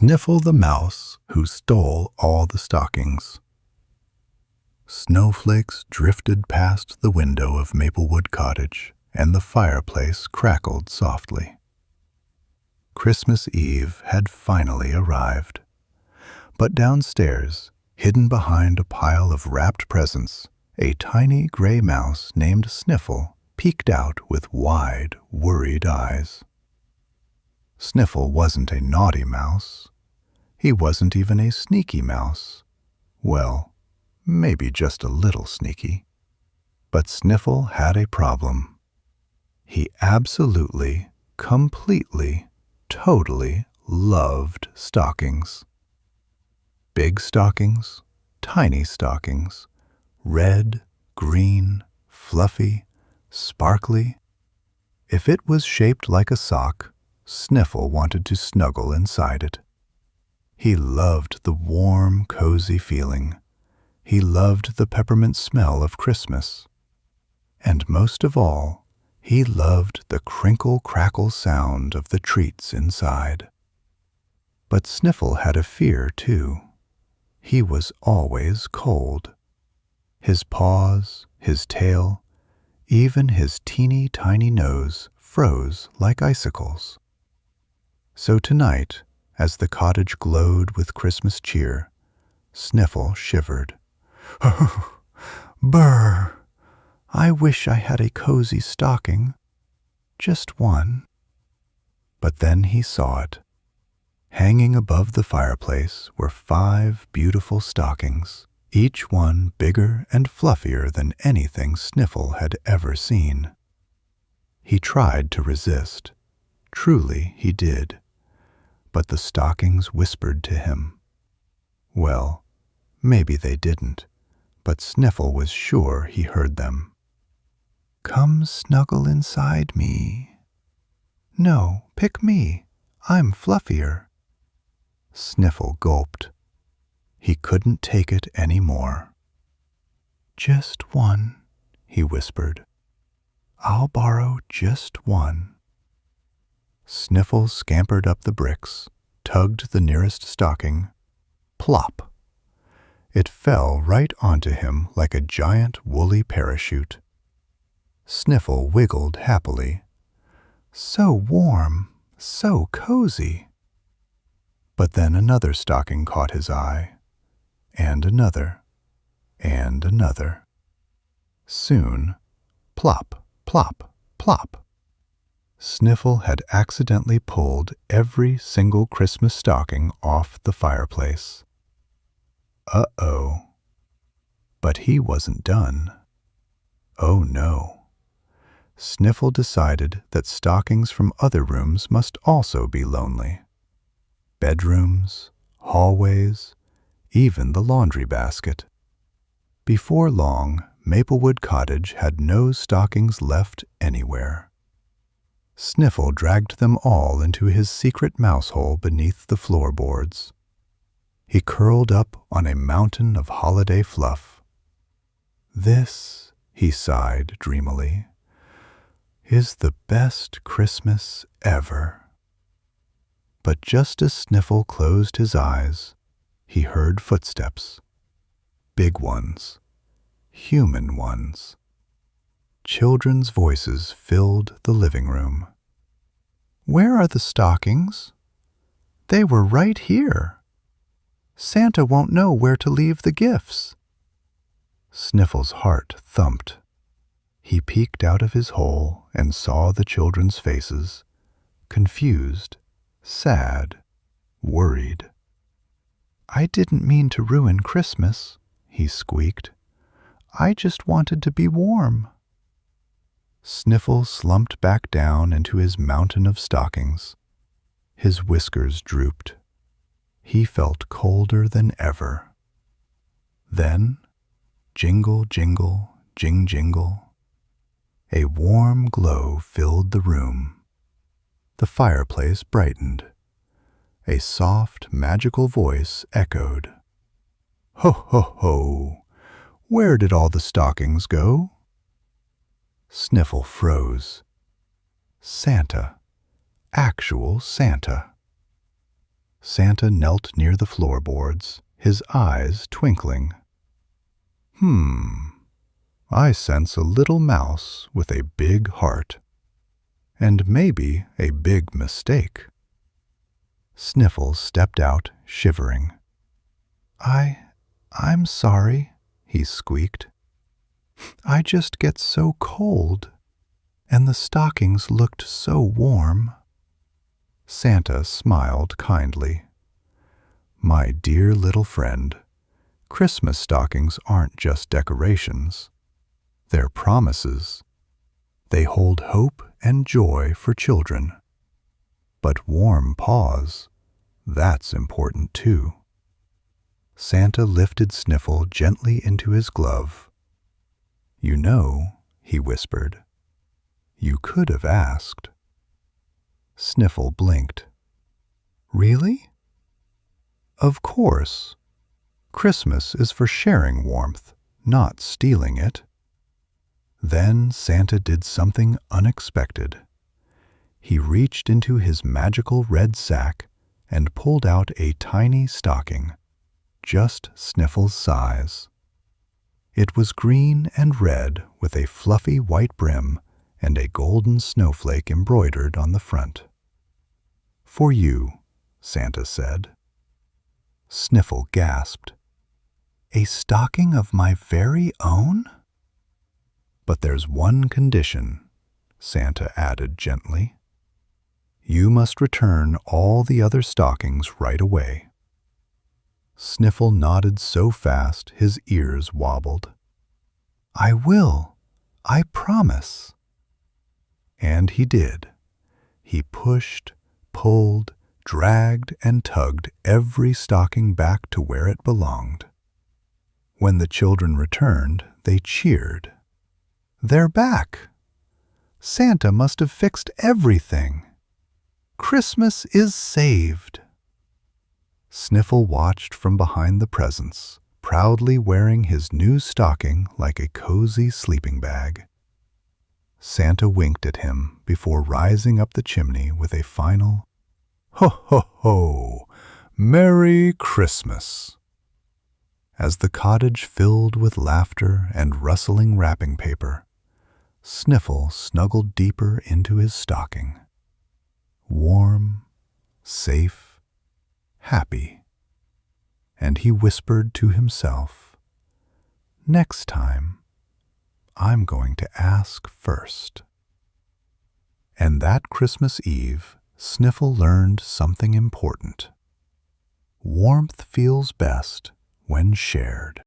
Sniffle the mouse who stole all the stockings. Snowflakes drifted past the window of Maplewood Cottage, and the fireplace crackled softly. Christmas Eve had finally arrived. But downstairs, hidden behind a pile of wrapped presents, a tiny gray mouse named Sniffle peeked out with wide, worried eyes. Sniffle wasn't a naughty mouse. He wasn't even a sneaky mouse. Well, maybe just a little sneaky. But Sniffle had a problem. He absolutely, completely, totally loved stockings. Big stockings, tiny stockings, red, green, fluffy, sparkly. If it was shaped like a sock, Sniffle wanted to snuggle inside it. He loved the warm, cozy feeling. He loved the peppermint smell of Christmas. And most of all, he loved the crinkle-crackle sound of the treats inside. But Sniffle had a fear, too. He was always cold. His paws, his tail, even his teeny tiny nose froze like icicles. So tonight, as the cottage glowed with Christmas cheer, Sniffle shivered. Brr! I wish I had a cozy stocking. Just one. But then he saw it. Hanging above the fireplace were 5 beautiful stockings, each one bigger and fluffier than anything Sniffle had ever seen. He tried to resist. Truly he did. But the stockings whispered to him. Well, maybe they didn't, but Sniffle was sure he heard them. Come snuggle inside me. No, pick me. I'm fluffier. Sniffle gulped. He couldn't take it any more. Just one, he whispered. I'll borrow just one. Sniffle scampered up the bricks, tugged the nearest stocking. Plop! It fell right onto him like a giant woolly parachute. Sniffle wiggled happily. So warm, so cozy. But then another stocking caught his eye, and another, and another. Soon, plop, plop, plop. Sniffle had accidentally pulled every single Christmas stocking off the fireplace. Uh-oh. But he wasn't done. Oh no. Sniffle decided that stockings from other rooms must also be lonely. Bedrooms, hallways, even the laundry basket. Before long, Maplewood Cottage had no stockings left anywhere. Sniffle dragged them all into his secret mouse hole beneath the floorboards. He curled up on a mountain of holiday fluff. This, he sighed dreamily, is the best Christmas ever. But just as Sniffle closed his eyes, he heard footsteps. Big ones. Human ones. Children's voices filled the living room. Where are the stockings? They were right here. Santa won't know where to leave the gifts. Sniffle's heart thumped. He peeked out of his hole and saw the children's faces, confused, sad, worried. I didn't mean to ruin Christmas, he squeaked. I just wanted to be warm. Sniffle slumped back down into his mountain of stockings. His whiskers drooped. He felt colder than ever. Then, jingle, jingle, jing, jingle. A warm glow filled the room. The fireplace brightened. A soft, magical voice echoed. Ho, ho, ho! Where did all the stockings go? Sniffle froze. Santa. Actual Santa. Santa knelt near the floorboards, his eyes twinkling. I sense a little mouse with a big heart. And maybe a big mistake. Sniffle stepped out, shivering. I'm sorry, he squeaked. I just get so cold, and the stockings looked so warm. Santa smiled kindly. My dear little friend, Christmas stockings aren't just decorations. They're promises. They hold hope and joy for children. But warm paws, that's important too. Santa lifted Sniffle gently into his glove. You know, he whispered, you could have asked. Sniffle blinked. Really? Of course. Christmas is for sharing warmth, not stealing it. Then Santa did something unexpected. He reached into his magical red sack and pulled out a tiny stocking, just Sniffle's size. It was green and red with a fluffy white brim and a golden snowflake embroidered on the front. For you, Santa said. Sniffle gasped. A stocking of my very own? But there's one condition, Santa added gently. You must return all the other stockings right away. Sniffle nodded so fast his ears wobbled. I will. I promise. And he did. He pushed, pulled, dragged, and tugged every stocking back to where it belonged. When the children returned, they cheered. They're back. Santa must have fixed everything. Christmas is saved. Sniffle watched from behind the presents, proudly wearing his new stocking like a cozy sleeping bag. Santa winked at him before rising up the chimney with a final, Ho, ho, ho! Merry Christmas! As the cottage filled with laughter and rustling wrapping paper, Sniffle snuggled deeper into his stocking. Warm, safe, happy. And he whispered to himself, next time, I'm going to ask first. And that Christmas Eve, Sniffle learned something important. Warmth feels best when shared.